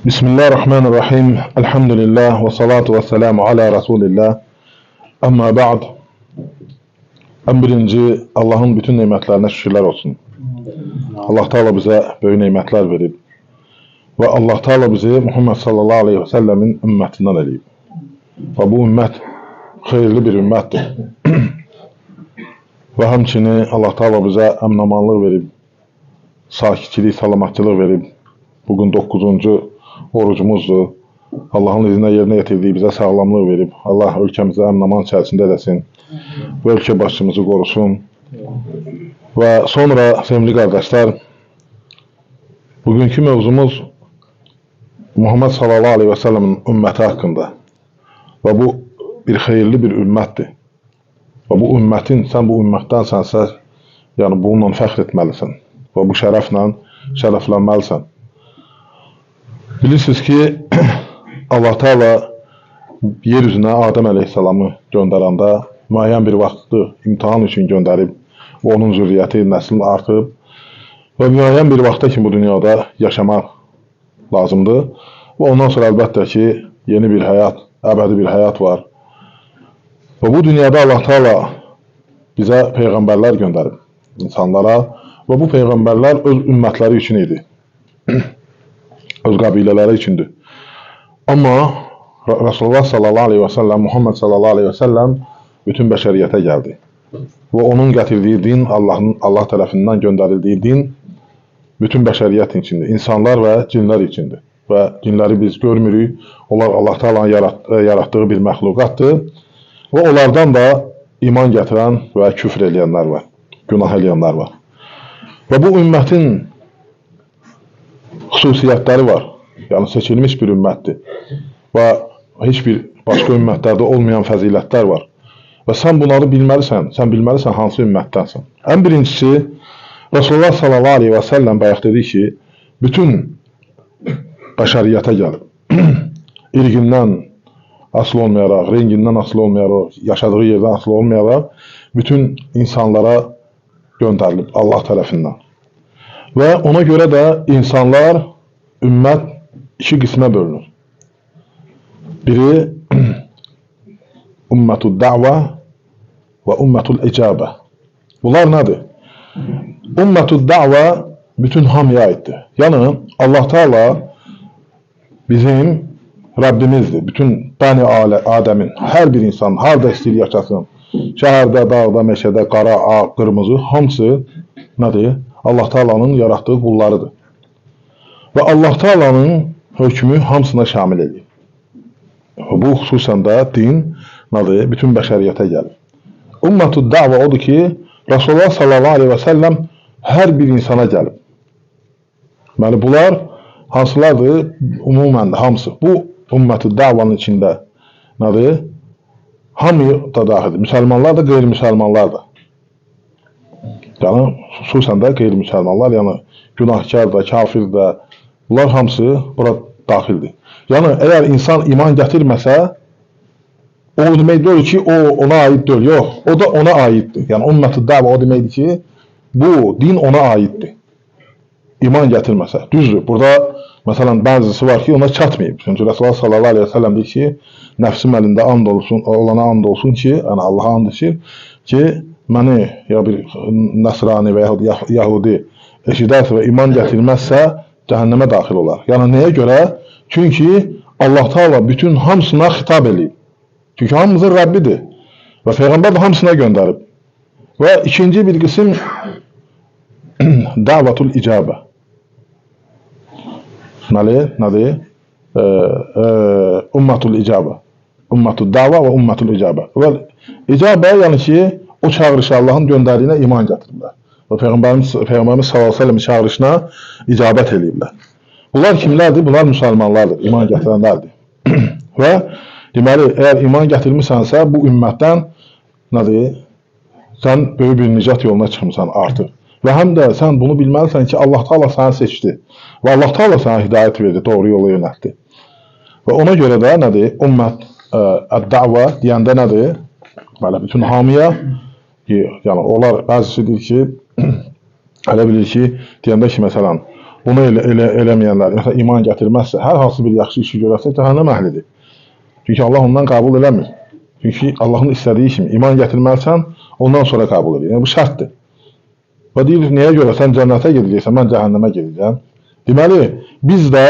Bismillahirrahmanirrahim. Elhamdülillah ve salatu ve selamu ala Resulillah. Amma ba'd. En birinci Allah'ın bütün nimetlerine şükürler olsun. Allah Teala bize böyle nimetler verib. Ve Allah Teala bizi Muhammed sallallahu aleyhi ve sellemin ümmetinden eləyib. Ve bu ümmet hayırlı bir ümmettir. Ve həmçini Allah Teala bize əmin-amanlıq verib. Sakitçilik, salamatçılıq verib. Bugün 9-cu orucumuzdur. Allah'ın izinə yerinə yetirdiyi bizə sağlamlıq verib. Allah ölkəmizə əmin-aman içərisində edəsin. Və ölkə başçımızı qorusun. Və sonra sevgili qardaşlar, bugünkü mövzumuz Muhammed sallallahu aleyhi ve sellemin ümməti haqqında. Və bu bir xeyirli bir ümmətdir. Və bu ümmətin, sən bu ümmətdənsənsə, yəni bununla fəxr etməlisən. Və bu şərəflə şərəflənməlisən. Bilirsiniz ki, Allah Teala yeryüzünə Adəm əleyhissalamı göndərəndə müəyyən bir vaxtı imtihan üçün göndərib, onun zürriyyəti, nəslin artıb və müəyyən bir vaxta ki, bu dünyada yaşamaq lazımdır. Və ondan sonra əlbəttə ki, yeni bir həyat, əbədi bir həyat var. Və bu dünyada Allah Teala bizə peyğəmbərlər göndərib insanlara və bu peyğəmbərlər öz ümmətləri üçün idi. Öz qabilələri üçündür. Amma Resulullah sallallahu aleyhi ve sellem, Muhammed sallallahu aleyhi ve sellem bütün bəşəriyyətə gəldi. Və onun gətirdiyi din, Allah tərəfindən göndərildiyi din bütün bəşəriyyət içindir. İnsanlar və cinlər içindir. Və cinləri biz görmürük. Onlar Allah Teala'nın yaratdığı bir məxluqatdır. Və onlardan da iman gətirən və küfr eləyənlər var. Günah eləyənlər var. Və bu ümmətin xüsusiyyətləri var. Yəni seçilmiş bir ümmətdir. Və heç bir başqa ümmətlərdə olmayan fəzilətlər var. Və sən bunları bilməlisən. Sən bilməlisən hansı ümmətdənsən. Ən birincisi, Resulullah sallallahu aleyhi ve sellem bayaq dedi ki, bütün bəşəriyyətə gəlib. İrqindən asılı olmayaraq, rengindən asılı olmayaraq, yaşadığı yerdən asılı olmayaraq, bütün insanlara göndərilib Allah tərəfindən. Və ona görə də insanlar, ümmət iki qismə bölünür. Biri ümmətul da'va və ümmətul icabə. Bunlar nədir? Ümmətul da'va bütün hamıya aiddir. Yəni Allah Teala bizim Rəbbimizdir. Bütün bəni Adəmin, hər bir insan, harada istəyir yaşasın, şəhərdə, dağda, meşədə, qara, ağ, qırmızı, hamısı nədir? Allah Teala'nın yarattığı qullarıdır. Və Allah Teala'nın hökmü hamısına şamil edir. Bu xüsusən də din nədir? Bütün bəşəriyyətə gəlir. Ümmətud da'va odur ki, Resulullah sallallahu aleyhi ve sellem hər bir insana gəlib. Deməli, bunlar hansılardır? Umumən də hamısı. Bu ümmətud da'vanın içində nədir? Hamı da daxildir. Müsəlmanlar da, qeyri-müsəlmanlar da. Yəni, xüsusən də qeyri-müsəlmanlar, yəni günahkar da, kafir də, bunlar hamısı bura daxildir. Yəni, əgər insan iman gətirməsə, o demək deyil ki, o ona aid deyil, yox, o da ona aiddir. Yəni, ümmət-i dəvə o deməkdir ki, bu din ona aiddir. İman gətirməsə. Düzdür, burada, məsələn, bəzisi var ki, ona çatmayıb. Çünki Resulullah sallallahu aleyhi ve sellem deyir ki, nəfsim əlində and olsun, olana and olsun ki, yəni Allaha and içir ki, məni ya bir Nəsrani və yaxud Yahudi eşidərsə və iman gətirməzsə, cəhənnəmə daxil olar. Yəni, nəyə görə? Çünki Allah Teala bütün hamısına xitab eləyib. Çünki hamımızın Rəbbidir. Və Peyğəmbər də hamısına göndərib. Və ikinci bir qism dəvatul icabə. Nədir? Ümmətul icabə. Ümmətul dava və ümmətul icabə. Və icabə, yəni ki, o çağırışı Allahın göndərdiyinə iman gətirirlər. Və Peyğəmbərimiz sallallahu aleyhi ve sellem çağırışına icabət eləyirlər. Bunlar kimlərdir? Bunlar müsəlmanlardır, iman gətirənlərdir. Və deməli, əgər iman gətirmisənsə, bu ümmətdən nədir? Sən böyük bir nicat yoluna çıxmısan artıq. Və həm də sən bunu bilməlisən ki, Allah Teala səni seçdi. Və Allah Teala sənə hidayət verdi, doğru yola yönəltdi. Və ona görə də nədir? Ümmət əd-da'va deyəndə nədir? Belə bütün hamıya, yəni onlar bəzisi deyir ki, elə bilir ki, deyəndə ki, məsələn, bunu eləməyənlər, məsələn, iman gətirməzsə, hər hansı bir yaxşı işi görərsə, cəhənnəm əhlidir. Çünki Allah ondan qəbul eləmir. Çünki Allahın istədiyi kimi iman gətirməlisən, ondan sonra qəbul edir. Yəni, bu şərtdir. Və deyir, niyə görə sən cənnətə gedəcəksən, mən cəhənnəmə gedəcəm. Deməli, biz də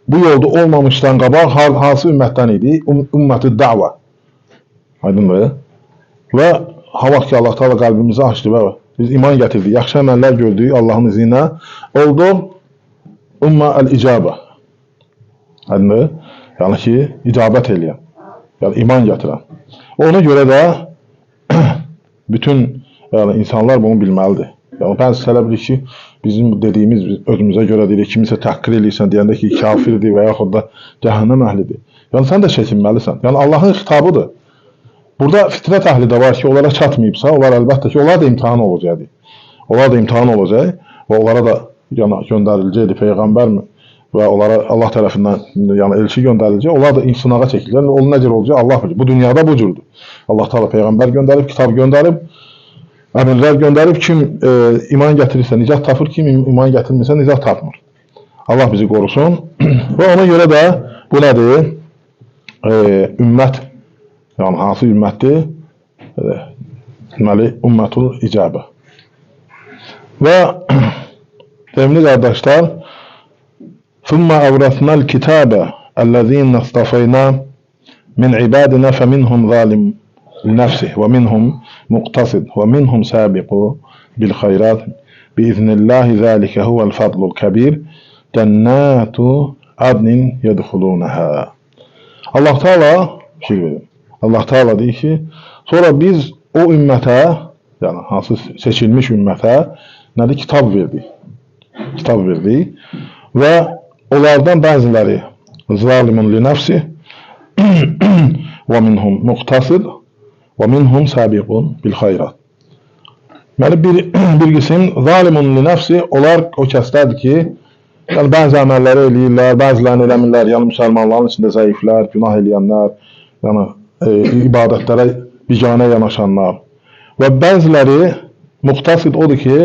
bu yolda olmamışdan qabaq hansı ümmətdən idi? Ümmət-i da'va. Aydındır. Və hava ki, Allah Teala qəlbimizi açdı və biz iman gətirdik, yaxşı əməllər gördük Allahın izni ilə. Oldu ümmə əl-icabə. Aydındır. Yəni ki, icabət eləyən. Yəni iman gətirən. Ona görə də bütün insanlar bunu bilməlidir. Yəni bəzi sələ bilir ki, bizim dediyimiz özümüzə görə deyirik, kimisə təhqir eləyirsən, deyəndə ki, kafirdir və yaxud da cəhənnəm əhlidir. Yəni sən də çəkinməlisən. Yəni Allahın xitabıdır. Burada fitrət əhli də var ki, onlara çatmayıbsa, onlar əlbəttə ki, onlar da imtahan olacaq. Onlar da imtahan olacaq və onlara da göndəriləcəkdir Peyğəmbərmi və onlara Allah tərəfindən elçi göndəriləcək. Onlar da sınağa çəkilir. O necə olacaq? Allah bilir. Bu dünyada bu cürdür. Allah Teala Peyğəmbər göndərib, kitab göndərib, əmrlər göndərib. Kim iman gətirirsə nicat tapır, kim iman gətirmirsə nicat tapmır. Allah bizi qorusun. Və ona görə də bu nədir? Ümmət, yəni hansı ümmətdir? Deməli, ümmətul icabə. Və sevgili qardaşlar, ثم أورثنا الكتاب الذين اصطفينا من عبادنا فمنهم ظالم لنفسه ومنهم مقتصد ومنهم سابق بالخيرات بإذن الله ذلك هو الفضل الكبير جنات عدن يدخلونها. Allah Teala deyir ki, sonra biz o ümmətə, yəni hansı seçilmiş ümmətə nədir? Kitab verdik. Kitab verdik və onlardan bəziləri zalimun li nəfsi və minhum muqtasid və minhum sabiqun bil xayrat. Deməli, bir qism zalimun li nəfsi, onlar o kəslərdir ki, yəni bəzi əməlləri eləyirlər, bəzilərini eləmirlər, yəni müsəlmanların içində zəiflər, günah eləyənlər, yəni ibadətlərə biganə yanaşanlar. Və bəziləri muqtasid odur ki,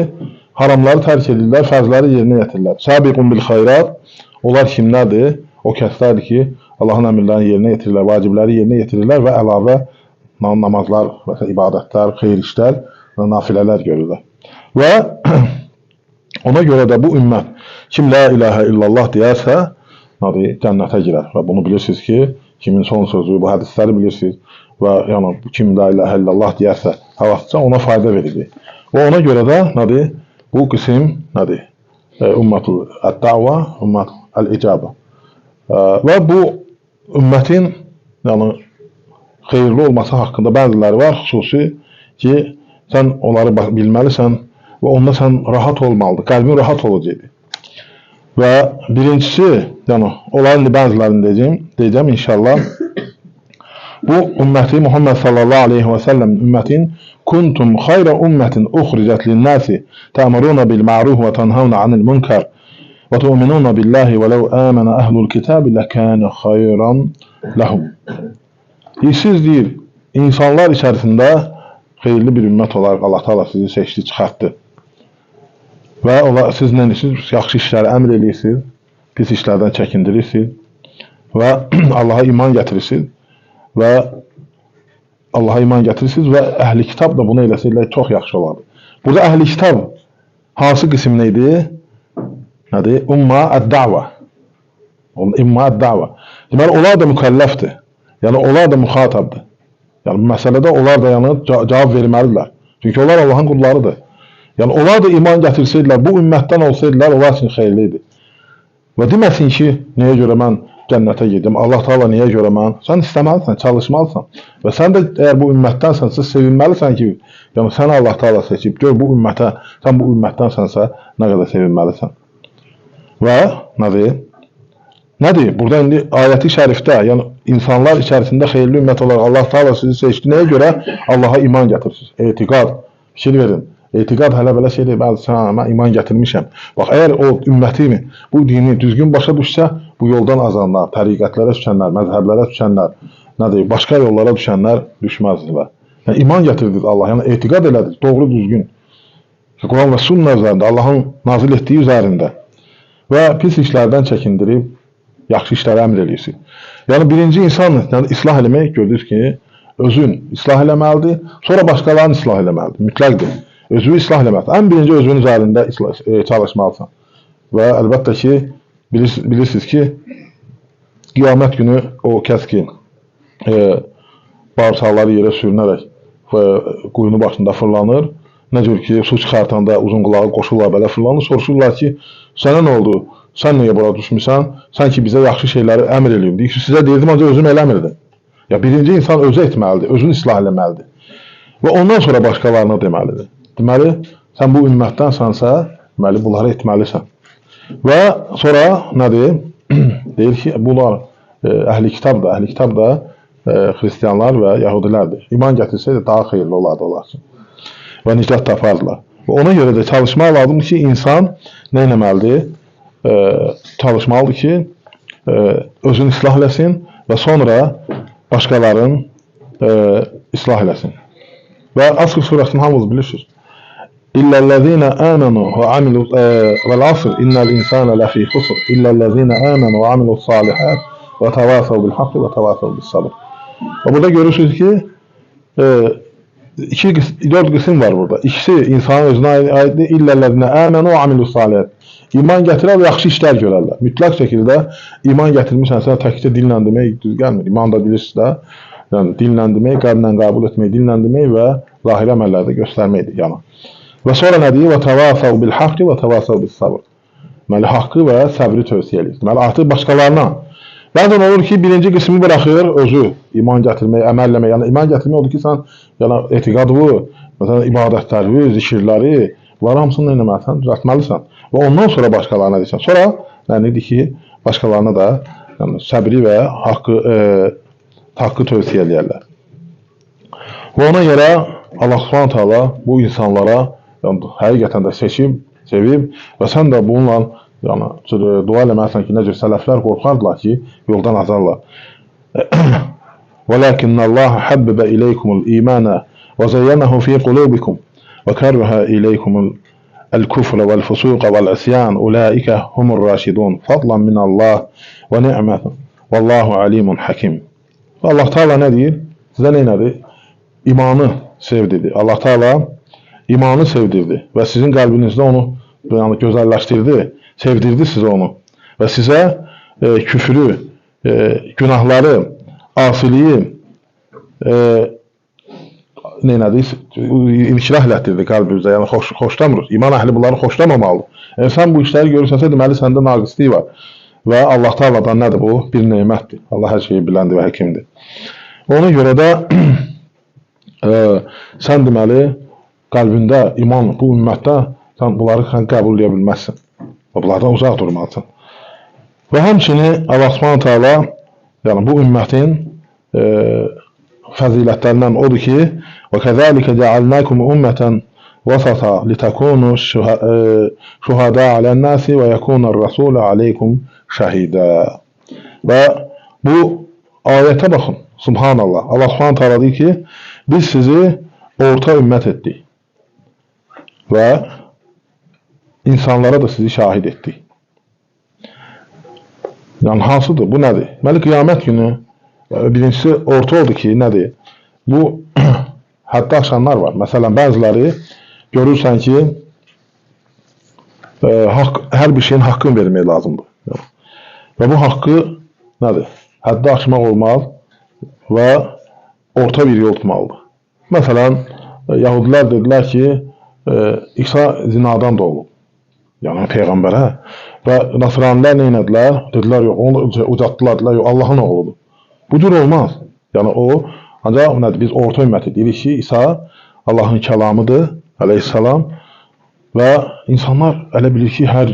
haramları tərk edirlər, fərzləri yerinə yetirirlər. Sabiqun bil xayrat, onlar kimlərdir? O kəslərdir ki, Allahın əmrlərini yerinə yetirirlər, vacibləri yerinə yetirirlər və əlavə namazlar, ibadətlər, xeyir işlər, nafilələr görürlər. Və ona görə də bu ümmət kim la ilahə illallah deyərsə, cənnətə girər. Və bunu bilirsiniz ki, kimin son sözü, bu hədisləri bilirsiniz və yəni kim la ilahə illallah deyərsə, havasıca ona fayda verir. Və ona görə də bu qism ümmətul əd-da'va, ümmətul əl-icabə. Və bu ümmətin yəni xeyirli olması haqqında bəziləri var, xüsusi ki, sən onları bilməlisən və onda sən rahat olmalıdır, qəlbin rahat olacaqdır. Və birincisi, yəni onların bəzilərini deyəcəm inşallah. Bu ümməti Muhammed sallallahu aleyhi və səlləm ümmətin kuntum xayrə ümmətin uxricət linnəsi təmuruna bil ma'ruf və tənhavna anil münkar və tu'minuna billahi və ləv əmənə əhlul kitabi ləkənə xayran ləhum. Siz deyir, insanlar içərisində xeyirli bir ümmət olaraq Allah Teala sizi seçdi, çıxartdı. Və siz nə edirsiniz? Yaxşı işləri əmr edirsiniz, pis işlərdən çəkindirirsiniz və Allaha iman gətirirsiniz və əhli kitab da bunu eləsələr çox yaxşı olardı. Burada əhli kitab hansı qism neydi? Nədir? Ümmə əd-da'va. Ümmə əd-da'va. Deməli, onlar da mükəlləfdir. Yəni, onlar da müxatabdır. Yəni, bu məsələdə onlar da cavab verməlidirlər. Çünki onlar Allahın qullarıdır. Yəni, onlar da iman gətirsəydilər, bu ümmətdən olsaydılar, onlar üçün xeyirlidir. Və deməsin ki, nəyə görə mən cənnətə gedim, Allah Teala niyə görə mən? Sən istəməlisən, çalışmalısan. Və sən də əgər bu ümmətdənsənsə, sevinməlisən ki, yəni sən Allah Teala seçib, gör bu ümmətə, sən bu ümmətdənsənsə, nə qədər sevinməlisən. Və nədir? Burada indi ayəti şərifdə, yəni insanlar içərisində xeyirli ümmət olaraq Allah Teala sizi seçdi, nəyə görə? Allaha iman gətirsiniz. Etiqad, fikir verin. Etiqad hələ belə şeydir, mən iman gətirmişəm. Bax, əgər o ümmətimi, bu dini düzgün başa düşsə, bu yoldan azanlar, təriqətlərə düşənlər, məzhəblərə düşənlər, başqa yollara düşənlər düşməzdilər. Yəni, iman gətirdiniz Allah, yəni etiqad elədiniz, doğru düzgün. Quran və sünnə üzərində, Allahın nazil etdiyi üzərində. və pis işlərdən çəkindirib yaxşı işlərə əmr edirsiniz. Yəni birinci insan islah eləmək gördünüz ki, özün islah eləməlidir, sonra başqalarını islah eləməlidir. Mütləqdir. Özünü islah eləməlidir. Ən birinci özünün üzərində çalışmalısan. Və əlbəttə ki, bilirsiniz ki, qiyamət günü o kəs ki, bağırsaqları yerə sürünərək quyunu başında fırlanır. Nə cür ki, su çıxartanda uzun qulağı qoşurlar, belə fırlanır. Soruşurlar ki, sənə nə oldu? Sən niyə bura düşmüsən? Sən ki, bizə yaxşı şeyləri əmr eləyim. Deyir ki, sizə deyirdim, ancaq özüm eləmirdim. Ya, birinci insan özü etməlidir, özünü islah eləməlidir. Və ondan sonra başqalarına deməlidir. Deməli, sən bu ümmətdənsənsə, deməli, bunları etməlisən. Və sonra nədir? Deyir ki, bunlar əhli kitabdır. Əhli kitab da xristianlar və yahudilərdir. İman gətirsəydi daha xeyirli olardı onlar üçün. Və nicat tapardılar. Və ona görə də çalışmaq lazımdır ki, insan nə etməlidir? Çalışmalıdır ki, özünü islah eləsin və sonra başqalarının islah eləsin. Və Asr surəsini hamınız bilirsiniz. İllellezine amenu ve amilu vel asr innel insane lefi khusr illellezine amenu ve amilu salihat ve tevasav bil hakkı ve tevasav bis sabr. Və burada görürsünüz ki, 4 qism var burada. İkisi insanın özünə aiddir. İllellezine amenu ve amilu salihat. İman gətirər və yaxşı işlər görərlər. Mütləq şəkildə iman gətirmişsənsə təkcə dillə demək düz gəlmir. İman da bilirsiniz də, yəni dillə demək, qəlblə qəbul etmək, dillə demək və zahiri əməllərdə göstərməkdir. Yəni. Və sonra nə deyir? Və təvasav bil haqqı və təvasav bis sabr. Deməli, haqqı və səbri tövsiyə edir. Deməli, artıq başqalarına. Bəzən olur ki, birinci qismi buraxır, özü iman gətirmək, əməlləmək. Yəni, iman gətirmək odur ki, sən yəni, etiqadlı, məsələn, ibadətləri, zikirləri, bunları hamısını eləməlisən, düzəltməlisən. Və ondan sonra başqalarına deyirsən. Sonra, nədir ki, başqalarına da yəni, səbri və haqqı tövsiyə edərlər. Və ona görə Allah Subhanahu taala bu insanlara yəni, həqiqətən də seçib, sevib və sən də bununla yəni, dua eləməlisən ki, necə sələflər qorxardılar ki, yoldan azarlar. وَلَكِنَّ حَبِّبَ إِلَيْكُمُ الْإِيمَانَ وَزَيَّنَهُ فِي قُلُوبِكُمْ وَكَرَّهَ إِلَيْكُمُ الْكُفْرَ وَالْفُسُوقَ وَالْعِصْيَانَ أُولَٰئِكَ هُمُ الرَّاشِدُونَ فَضْلًا مِنَ اللّٰهِ وَنِعْمَةً وَاللّٰهُ عَلِيمٌ حَكِيمٌ. Allah Teala nə deyir? Sizə nə nədir? İmanı sevdirdi. Allah Teala imanı sevdirdi və sizin qəlbinizdə onu yəni, gözəlləşdirdi, sevdirdi sizə onu və sizə küfrü, günahları, asiliyi inşirah elətdirdi qəlbimizdə, yəni xoşlamırıq. İman əhli bunları xoşlamamalıdır. Sən bu işləri görürsənsə, deməli səndə naqislik var. Və Allah Teala'dan nədir bu? Bir nemətdir. Allah hər şeyi biləndir və həkimdir. Ona görə də sən deməli qəlbində iman bu ümmətdə sən bunları qəbul edə bilməzsən. Və bunlardan uzaq durmalısan. Və həmçinin Allah Subhanahu taala yəni bu ümmətin fəzilətlərindən odur ki, və kəzəlikə cəalnəkum ümmətən vəsata litakunu şuhada alən-nasi və yəkunər rəsulü aleykum şəhidə. Və bu ayətə baxın. Subhanallah. Allah Subhanahu taala deyir ki, biz sizi orta ümmət etdik və insanlara da sizi şahid etdik. Yəni, hansıdır? Bu nədir? Deməli, qiyamət günü birincisi orta oldu ki, nədir? Bu, həddə aşanlar var. Məsələn, bəziləri görürsən ki, hər bir şeyin haqqını vermək lazımdır. Və bu haqqı nədir? Həddə aşmaq olmaz və orta bir yol tutmalıdır. Məsələn, Yahudilər dedilər ki, İsa zinadan doğulub. Yəni, Peyğəmbərə. Və Nasranilər nə edilər? Dedilər, yox, onu ucatdılar, dedilər, yox, Allahın oğludur. Bu cür olmaz. Yəni, o, ancaq nədir? Biz orta ümməti deyirik ki, İsa Allahın kəlamıdır, əleyhissalam. Və insanlar elə bilir ki, hər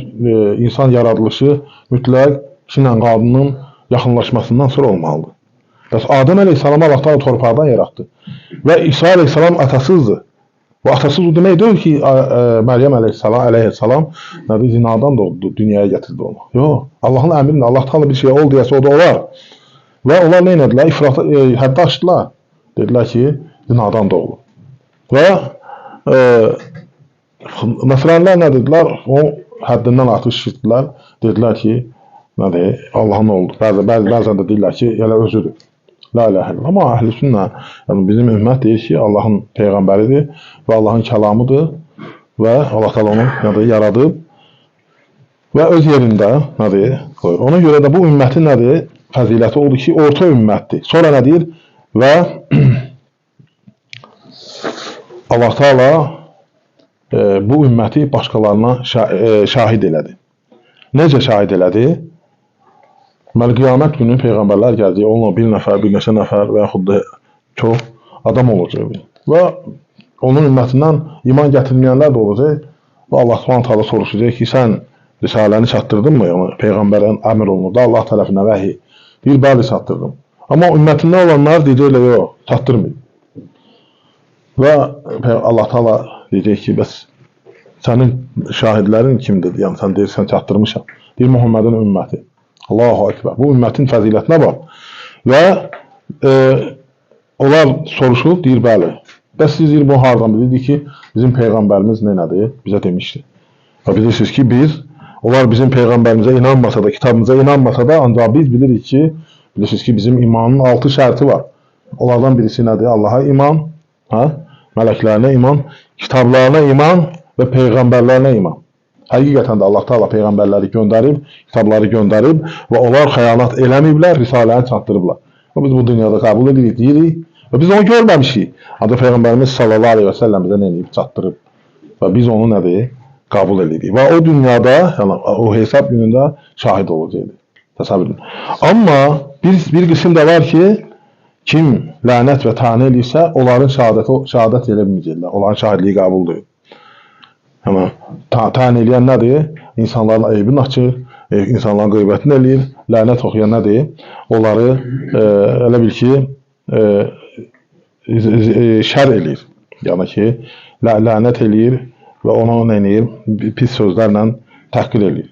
insan yaradılışı mütləq kişi ilə qadının yaxınlaşmasından sonra olmalıdır. Bəs Adəm əleyhissalam Allah Teala torpaqdan yaratdı. Və İsa əleyhissalam atasızdır. Bu atasız o demək deyil ki, Məryəm əleyhissalam zinadan doğdu, dünyaya gətirdi onu. Yox, Allahın əmrində, Allah Teala bir şey ol deyəsə o da olar. Və onlar nə edilər? İfrata, həddə açdılar. Dedilər ki, zinadan doğdu. Və Nasranilər nə dedilər? O həddindən artıq şişirdilər Dedilər ki, nədir, Allahın oğludur. Bəzən də deyirlər ki, elə özüdür. La ilahe illallah. Amma əhl-i sünnə, yəni bizim ümmət deyir ki, Allahın peyğəmbəridir və Allahın kəlamıdır və Allah təala onu nədir, yaradıb və öz yerində nədir, qoyur. Ona görə də bu ümmətin nədir, fəziləti oldu ki, orta ümmətdir. Sonra nə deyir? Və Allah təala bu ümməti başqalarına şahid elədi. Necə şahid elədi? Deməli, qiyamət günü Peyğəmbərlər gəldi, onunla bir nəfər, bir neçə nəfər və yaxud da çox adam olacaq. Və onun ümmətindən iman gətirməyənlər də olacaq və Allah s.ə.v. soruşacaq ki, sən risaləni çatdırdın mı? Yəni, Peyğəmbərin əmr olunur da Allah tərəfinə vəhi. Bir bəli çatdırdım. Amma ümmətindən olanlar deyəcəklər, yox, çatdırmayın. Və Allah təala deyəcək ki, bəs sənin şahidlərin kimdir? Yəni, sən deyirsən, çatdırmışam. Deyir, Muhammedin ümməti. Allahu Ekber. Bu ümmətin fəzilətinə bax. Və onlar soruşur, deyir, bəli. Bəs siz deyir, bu hardan bilirdik ki, bizim Peyğəmbərimiz nədir? Bizə demişdi. Və bilirsiniz ki, onlar bizim Peyğəmbərimizə inanmasa da, kitabımıza inanmasa da, ancaq biz bilirik ki, bilirsiniz ki, bizim imanın 6 şərti var. Onlardan birisi nədir? Allaha iman, mələklərinə iman, kitablarına iman və Peyğəmbərlərinə iman. Həqiqətən də Allah Teala peyğəmbərləri göndərib, kitabları göndərib və onlar xəyanət eləməyiblər, risaləni çatdırıblar. Və biz bu dünyada qəbul edirik, deyirik və biz onu görməmişik. Ancaq Peyğəmbərimiz sallallahu aleyhi və səlləm bizə nə edib çatdırıb və biz onu nədir? Qəbul edirik. Və o dünyada, yəni o hesab günündə şahid olacaqdır. Təsəvvür edin. Amma bir qism də var ki, kim lənət və tənə eləyirsə, onların şəhadət elə bilməyəcəklər. Onların şahidliyi qəbul deyil. Tənə eləyən nədir? İnsanların əybini açır, insanların qeybətini eləyir, lənət oxuyan nədir? Onları elə bil ki, şər eləyir. Yəni ki, lənət eləyir və onu nə eləyir? Pis sözlərlə təhqir eləyir.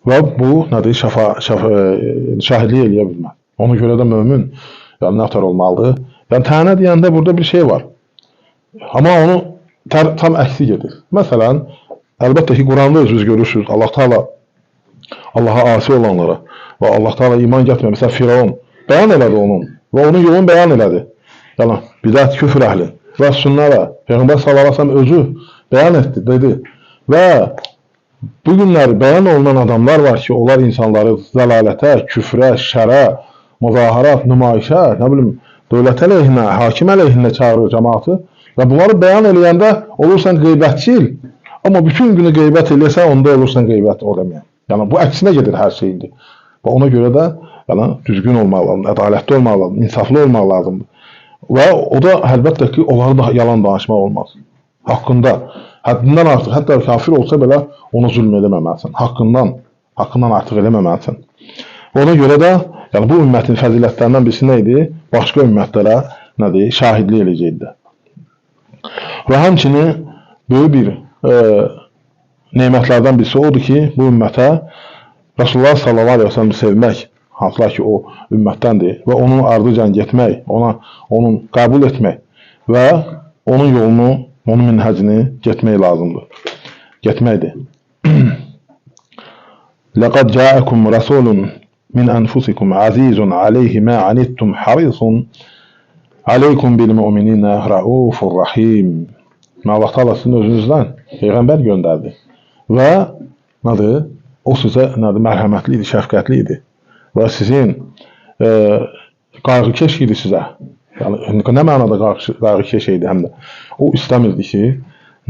Və bu nədir? Şahidlik eləyə bilməz. Ona görə də mömin nətər olmalıdır. Yəni, tənə deyəndə burada bir şey var. Amma onu tam əksi gedir. Məsələn, əlbəttə ki, Quranda özünüz görürsünüz, Allah Teala Allaha asi olanlara və Allah Teala iman gətirmə. Məsələn, Firavun bəyan elədi onun və onun yolunu bəyan elədi. Yəni, bidət, küfr əhli və sünnələ Peyğəmbər sallallahu əleyhi və səlləm özü bəyan etdi, dedi. Və bu günlər bəyan olunan adamlar var ki, onlar insanları zəlalətə, küfrə, şərə, müzaharat, nümayişə, nə bilim, dövlət əleyhinə, hakim əleyhinə çağırır cəmaatı. Və bunları bəyan eləyəndə olursan qeybətçil, amma bütün günü qeybət eləyəsən, onda olursan qeybət olamayan. Yəni, bu əksinə gedir hər şeyindir. Və ona görə də düzgün olmaq lazımdır, ədalətli olmaq lazımdır, insaflı olmaq lazımdır. Və o da əlbəttə ki, onları da yalan danışmaq olmaz. Haqqında, həddindən artıq, hətta kafir olsa belə onu zülm eləməməlisən. Haqqından artıq eləməməlisən. Ona görə də, yəni bu ümmətin fəzilətlərindən birisi nə idi? Başqa ümmətlərə nədir? Şahidlik eləyəcəkdir. Və həmçinin böyük bir nemətlərdən birisi odur ki, bu ümmətə Rasulullah sallallahu aleyhi və səlləm sevmək, hansılar ki, o ümmətdəndir və onun ardıcan getmək, onun qəbul etmək və onun yolunu, onun minhəcini getmək lazımdır. Getməkdir. لَقَدْ جَاءَكُمْ رَسُولٌ مِنْ أَنْفُسِكُمْ عَزِيزٌ عَلَيْهِ مَا عَنِتُّمْ حَرِيصٌ عَلَيْكُمْ بِالْمُؤْمِنِينَ رَؤُوفٌ رَحِيمٌ. Allah Teala sizin özünüzdən Peyğəmbər göndərdi və nədir? O sizə nədir? Mərhəmətli idi, şəfqətli idi və sizin qayğıkeş idi sizə. Yəni, nə mənada qayğıkeş idi həm də? O istəmirdi ki,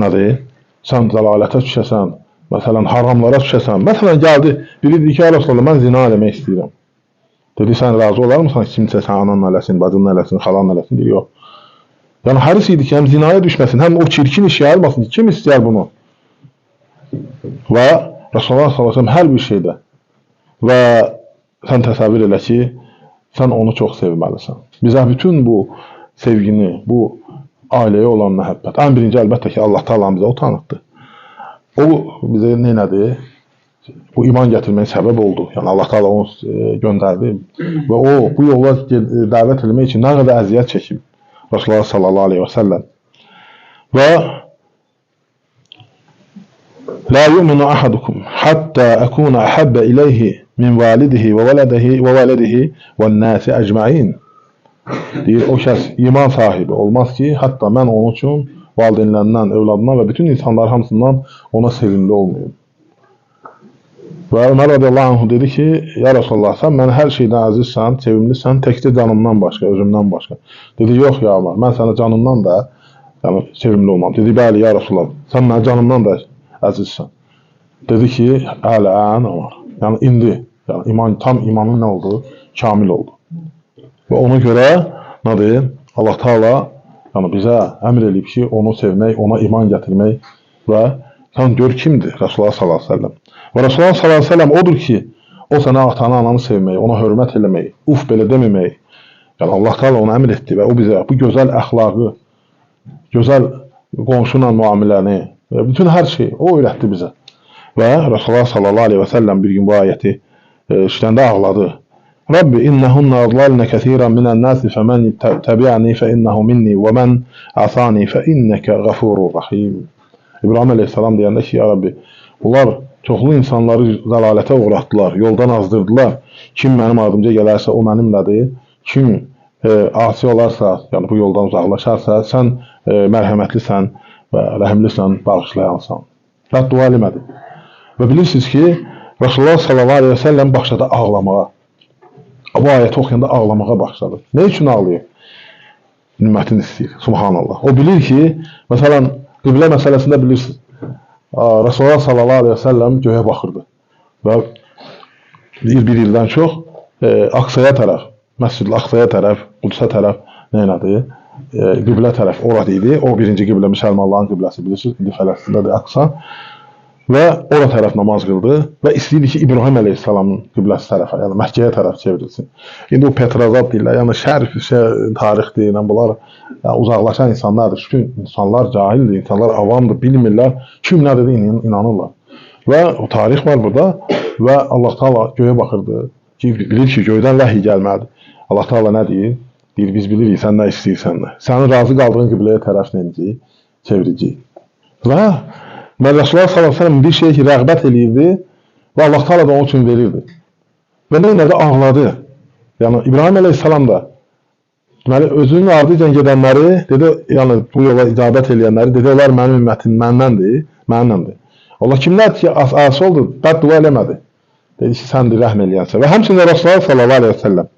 nədir? Sən zəlalətə düşəsən, məsələn, haramlara düşəsən. Məsələn, gəldi, biri dedi ki, Rasulullah, mən zina eləmək istəyirəm. Dedi, sən razı olar mısın? Kimsə sən ananın eləsin, bacının eləsin, xalanın eləsin, deyir, yox. Yəni, həris idi ki, həm zinaya düşməsin, həm o çirkin iş yayılmasın. Kim istəyər bunu? Və Rasulullah s.ə.v hər bir şeydə və sən təsəvvür elə ki, sən onu çox sevməlisən. Bizə bütün bu sevgini, bu ailəyə olan məhəbbət, ən birinci əlbəttə ki, Allah Teala bizə o tanıtdı. O bizə neynədir? Bu iman gətirməyə səbəb oldu. Yəni, Allah Teala onu göndərdi və o, bu yola dəvət etmək üçün nə qədər əziyyət çəkib. Rasulullah sallallahu aleyhi və səlləm. Və La yu'minu ahadukum hatta akuna ahabba ilayhi min validihi və vələdihi və nasi ecmaîn. Deyir, o kəs iman sahibi olmaz ki, hətta mən onun üçün valideynlərindən, övladından və bütün insanlar hamısından ona sevimli olmayım. Və Ömər radiyallahu anh dedi ki, ya Resulallah, sən mənə hər şeydən əzizsən, sevimlisən, təkcə canımdan başqa, özümdən başqa. Dedi, yox ya Ömər, mən sənə canımdan da sevimli olmam. Dedi, bəli ya Resulallah, sən mənə canımdan da əzizsən. Dedi ki, ən Ömər, yəni indi, tam imanın nə oldu? Kamil oldu. Və ona görə, nədir? Allah Teala bizə əmr edib ki, onu sevmək, ona iman gətirmək və sən gör kimdir Resulullah sallallahu aleyhi ve sellem. Və Resulullah sallallahu aleyhi ve sellem odur ki, o sənə atanı, ananı sevmək, ona hörmət eləmək, belə deməmək. Yəni Allah Teala ona əmr etdi və o bizə bu gözəl əxlaqı, gözəl qonşuyla müamiləni, bütün hər şeyi o öyrətdi bizə. Və Resulullah sallallahu aleyhi ve sellem bir gün bu ayəti işləndə ağladı. Rabbi innehunne adlalne kesiran minen nasi femen tabi'ani fe innehu minni ve men asani fe inneke gafurur rahim. İbrahim aleyhisselam deyəndə ki, ya Rabbi, bunlar çoxlu insanları zəlalətə uğratdılar, yoldan azdırdılar. Kim mənim ardımca gələrsə, o mənimlədir. Kim asi olarsa, yəni bu yoldan uzaqlaşarsa, sən mərhəmətlisən və rəhimlisən, bağışlayansan. Rədd dua eləmədi. Və bilirsiniz ki, Resulullah sallallahu aleyhi ve sellem başladı ağlamağa. Bu ayəti oxuyanda ağlamağa başladı. Ne üçün ağlayır? Ümmətin istəyir. Subhanallah. O bilir ki, məsələn, qiblə məsələsində bilirsiniz. Resulullah sallallahu aleyhi ve sellem göğe baxırdı. Və bir ildən çox Aqsaya tərəf, Məscid-i Aqsaya tərəf, Qudüsə tərəf neynədir? Qiblə tərəf orada idi. O birinci qiblə müsəlmanların qibləsi bilirsiniz. İndi Fələstindədir Aqsa. Və ora tərəf namaz qıldı və istəyirdi ki, İbrahim əleyhissalamın qibləsi tərəfə, yəni Məkkəyə tərəf çevrilsin. İndi o Petrazat deyirlər, yəni şərf, tarix deyilən bunlar uzaqlaşan insanlardır. Çünki insanlar cahildir, insanlar avamdır, bilmirlər, kim nə dedi inanırlar. Və o tarix var burada və Allah Teala göyə baxırdı ki, bilir ki, göydən vəhiy gəlməlidir. Allah Teala nə deyir? Deyir, biz bilirik, sən nə istəyirsən də. Sənin razı qaldığın qibləyə tərəf necəyik? Çevirəcəyik. Və Resulullah sallallahu aleyhi ve sellem bir şey ki, rəğbət eləyirdi və Allah Teala da onun üçün verirdi. Və neynədə ağladı. Yəni İbrahim aleyhissalam da deməli, özünün ardıcan gedənləri, dedi, yəni bu yola icabət eləyənləri, dedi, onlar mənim ümmətim, mənimdir. Allah kimlər ki, asi oldu, bəd dua eləmədi. Dedi ki, səndir rəhm eləyənsə. Və həmçində Resulullah sallallahu aleyhi ve sellem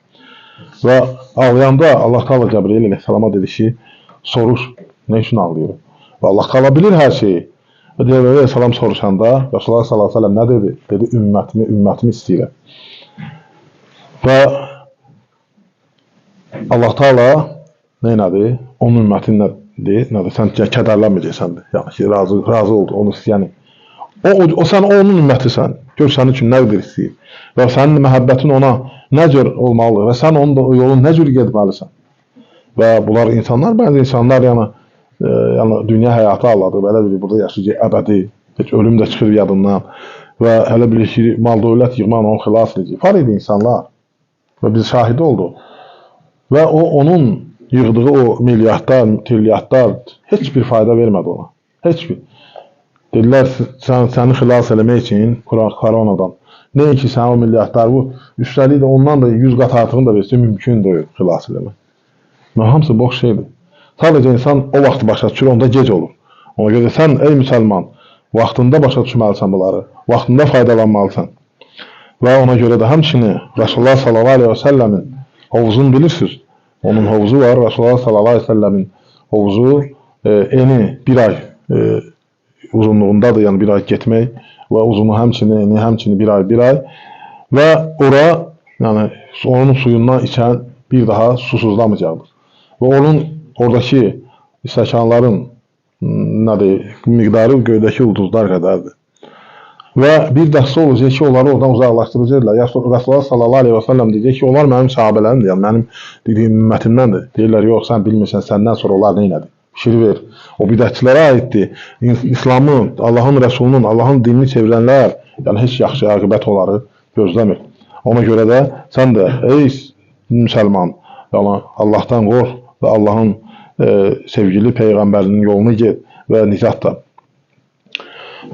və ağlayanda Allah Teala Cəbreyl aleyhissalama dedi ki, soruş, nə üçün ağlayır? Və Allah Teala bilir hər şeyi. Və Cəbreyl aleyhissalam soruşanda Resulullah sallallahu aleyhi ve sellem nə dedi? Dedi, ümmətimi istəyirəm. Və Allah Teala neynədir? Onun ümmətinədir. Sən kədərlənməyəcəksəndir. Yəni ki, razı oldu, onu istəyəni. Sən onun ümmətisən. Gör sənin üçün nə qədər istəyir. Və sənin məhəbbətin ona nə cür olmalıdır və sən onun yolunu nə cür getməlisən. Və bunlar insanlar, bəzi insanlar yəni dünya həyatı aladır. Belə bilir, burada yaşayacaq əbədi. Heç ölüm də çıxır yadından. Və hələ bilir ki, mal dövlət yığman onu xilas edəcək. Var idi insanlar. Və biz şahidi olduq. Və onun yığdığı o milyardlar, trilyardlar heç bir fayda vermədi ona. Heç bir. Dedilər, səni xilas eləmək üçün koronadan. Nəyə ki, sən o milyardlar bu, üstəlik də ondan da 100 qat artığını da versə, mümkün deyil xilas eləmək. Hamısı boş şeydir. Sadəcə insan o vaxt başa düşür, onda gec olur. Ona görə sən, ey müsəlman, vaxtında başa düşməlisən bunları, vaxtında faydalanmalısan. Və ona görə də həmçini Resulullah sallallahu aleyhi ve sellemin hovuzunu bilirsiniz. Onun hovuzu var, Resulullah sallallahu aleyhi ve sellemin hovuzu eni bir ay uzunluğundadır, yəni bir ay getmək və uzunluğu həmçini, eni həmçini bir ay və ora, yəni onun suyundan içən bir daha susuzlamayacaqdır. Və onun oradakı istəkanların miqdarı göydəki ulduzlar qədərdir. Və bir dəstə olacaq ki, onları oradan uzaqlaşdıracaqlar. Resulullah sallallahu aleyhi ve sellem deyəcək ki, onlar mənim sahabələrimdir, yəni mənim dediyim ümmətimdəndir. Deyirlər, yox, sən bilmirsən, səndən sonra onlar neynədir? Fikir ver. O bidətçilərə aiddir. İslamı, Allahın Rəsulunun, Allahın dinini çevirənlər, yəni heç yaxşı aqibət onları gözləmir. Ona görə də sən də, ey müsəlman, yəni Allahdan qorx və Allahın sevgili Peyğəmbərinin yolunu get və nicat da.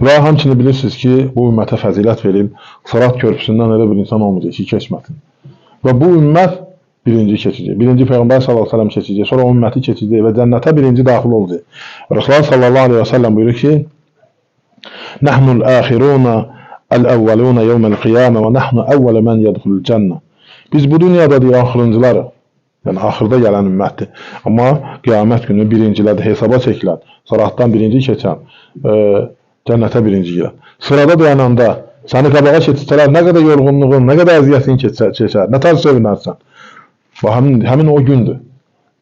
Və həmçinin bilirsiniz ki, bu ümmətə fəzilət verilib, Sırat körpüsündən elə bir insan olmayacaq ki, keçməsin. Və bu ümmət birinci keçəcək. Birinci Peyğəmbər sallallahu əleyhi və səlləm keçəcək, sonra o ümməti keçəcək və cənnətə birinci daxil olacaq. Rasulullah sallallahu əleyhi və səlləm buyurur ki: "Nəhnul axiruna el-evveluna yevmel-qiyamə və nəhnu evvelu men yedxulul cennə." Biz bu dünyada deyir axırıncılarıq. Yəni axırda gələn ümmətdir. Amma qiyamət günü birincilərdir, hesaba çəkilən, Sıratdan birinci keçən, cənnətə birinci girən. Sırada dayananda səni qabağa keçsələr nə qədər yorğunluğun, nə qədər əziyyətin keçər, nə tər sevinərsən. Və həmin o gündür.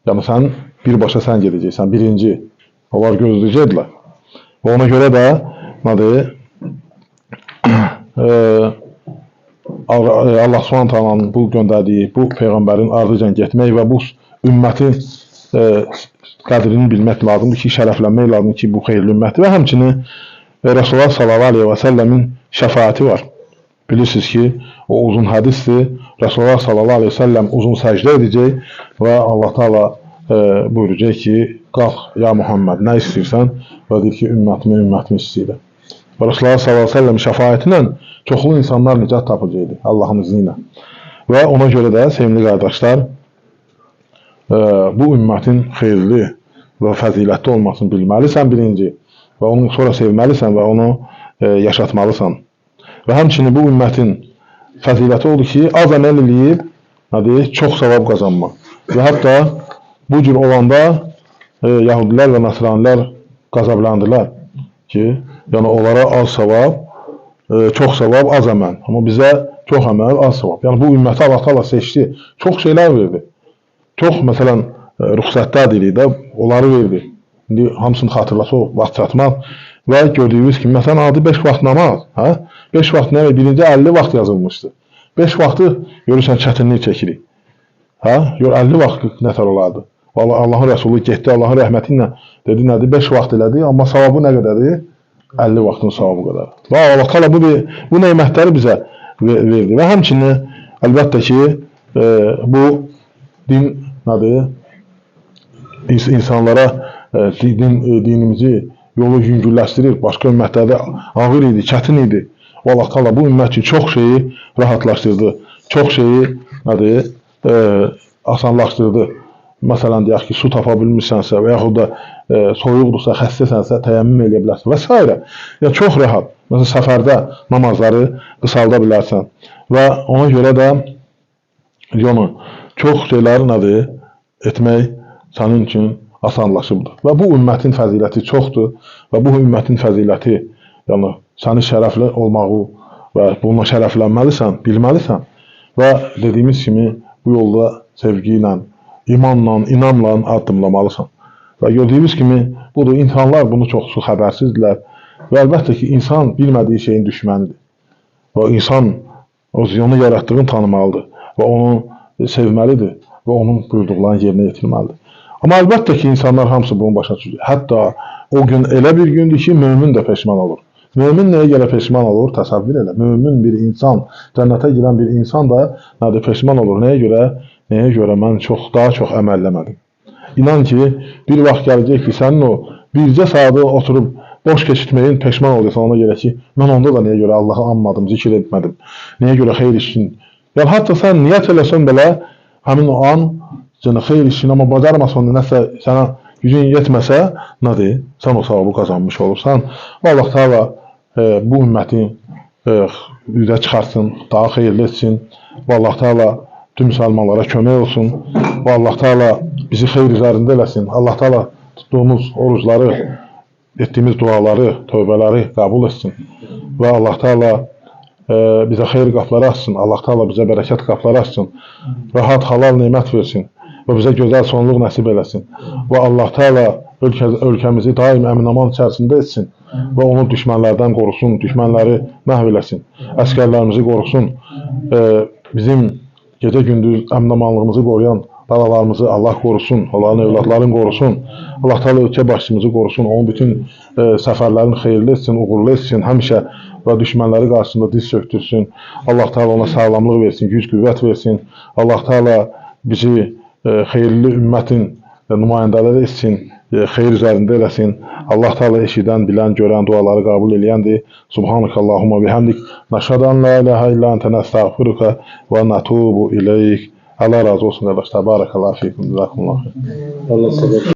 Yəni sən birbaşa sən gedəcəksən, birinci. Onlar gözləyəcəklər. Və ona görə də nədir? Allah Subhanahu taalanın bu göndərdiyi bu peyğəmbərin ardıcan getmək və bu ümmətin qədrini bilmək lazımdır ki, şərəflənmək lazımdır ki, bu xeyirli ümmətdir və həmçinin Rasulullah sallallahu əleyhi və səlləmin şəfaəti var. Bilirsiniz ki, o uzun hədisdir. Rasulullah sallallahu əleyhi və səlləm uzun səcdə edəcək və Allah Taala buyuracaq ki, qalx ya Muhammed, nə istəyirsən? Və deyir ki, ümmətimi istəyirəm. Və Rasulullah sallallahu əleyhi və səlləm şəfaəti ilə çoxlu insanlar nicat tapacaqdır Allahın izni ilə. Və ona görə də sevimli qardaşlar, bu ümmətin xeyirli və fəzilətli olmasını bilməlisən birinci və onu sonra sevməlisən və onu yaşatmalısan. Və həmçinin bu ümmətin fəziləti odur ki, az əməl eləyib, çox savab qazanma. Və hətta bu cür olanda Yahudilər və Nasranilər qazablandılar ki, yəni onlara az savab, çox savab, az əməl. Amma bizə çox əməl, az savab. Yəni bu ümməti Allah Taala seçdi, çox şeylər verdi. Çox, məsələn, rüxsətlər deyirik də, onları verdi. İndi hamısını xatırlasa o vaxt çatmaz. Və gördüyünüz kimi, məsələn, adi 5 vaxt namaz. 5 vaxt nə? Birinci 50 vaxt yazılmışdı. 5 vaxtı görürsən çətinlik çəkirik. Gör 50 vaxt nətər olardı. Allahın Rəsulü getdi, Allahın rəhməti ilə dedi, nədir? 5 vaxt elədi, amma savabı nə qədərdir? 50 vaxtın savabı qədər. Və Allah Taala bu nemətləri bizə verdi. Və həmçinin əlbəttə ki, bu din nədir? İnsanlara dinimizi yolu yüngülləşdirir. Başqa ümmətlərdə ağır idi, çətin idi. Və Allah Taala bu ümmət üçün çox şeyi rahatlaşdırdı. Çox şeyi nədir? Asanlaşdırdı. Məsələn, deyək ki, su tapa bilmirsənsə və yaxud da soyuqdursa, xəstəsənsə təyəmmüm edə bilərsən və s. Yəni, çox rahat. Məsələn, səfərdə namazları qısalda bilərsən. Və ona görə də çox şeyləri nədir? Etmək sənin üçün asanlaşıbdır. Və bu ümmətin fəziləti çoxdur və bu ümmətin fəziləti, yəni səni şərəfli olmağı və bununla şərəflənməlisən, bilməlisən və dediyimiz kimi bu yolda sevgi ilə, imanla, inamla addımlamalısan. Və gördüyünüz kimi budur, insanlar bunu çox xəbərsizdirlər və əlbəttə ki, insan bilmədiyi şeyin düşmənidir. Və insan onu yaratdığını tanımalıdır və onu sevməlidir və onun buyurduqlarını yerinə yetirməlidir. Amma əlbəttə ki, insanlar hamısı bunu başa düşür. Hətta o gün elə bir gündür ki, mömin də peşman olur. Mömin nəyə görə peşman olur? Təsəvvür elə. Mömin bir insan, cənnətə girən bir insan da nədir? Peşman olur. Nəyə görə? Nəyə görə mən daha çox əməlləmədim. İnan ki, bir vaxt gələcək ki, sənin o bircə saatı oturub boş keçirtməyin peşman olursan ona görə ki, mən onda da nəyə görə Allahı anmadım, zikr etmədim. Nəyə görə xeyir işin. Yəni, hətta sən niyyət eləsən belə, həmin o an xeyir işin, amma bacarmasan da nəsə sənə gücün yetməsə, nədir? Sən o savabı qazanmış olursan. Allah Taala bu ümməti üzə çıxartsın, daha xeyirli etsin. Və Allah Taala tüm müsəlmanlara kömək olsun. Və Allah Taala bizi xeyir üzərində eləsin. Allah Taala tutduğumuz orucları, etdiyimiz duaları, tövbələri qəbul etsin. Və Allah Taala bizə xeyir qapıları açsın. Allah Taala bizə bərəkət qapıları açsın. Rahat, halal nemət versin. Və bizə gözəl sonluq nəsib eləsin. Və Allah Taala ölkəmizi daim əmin-aman içərisində etsin. Və onu düşmənlərdən qorusun, düşmənləri məhv eləsin. Əskərlərimizi qorusun. Bizim gecə-gündüz əmin-amanlığımızı qoruyan balalarımızı Allah qorusun, onların evladlarını qorusun. Allah Taala ölkə başçımızı qorusun, onun bütün səfərlərini xeyirli etsin, uğurlu etsin, həmişə və düşmənləri qarşısında diz söktürsün. Allah Taala ona sağlamlıq versin, güc qüvvət versin. Allah Taala bizi xeyirli ümmətin nümayəndələri etsin. xeyir üzərində eləsin. Allah Teala eşidən, bilən, görən, duaları qəbul eləyəndir. Subhanakallahumma bihamdik. Nəşhədu an la ilahe illa ente nestağfiruka və natubu ileyk. Allah razı olsun qardaşlar. Barakallahu fikum. Jazakumullah. Allah sabır.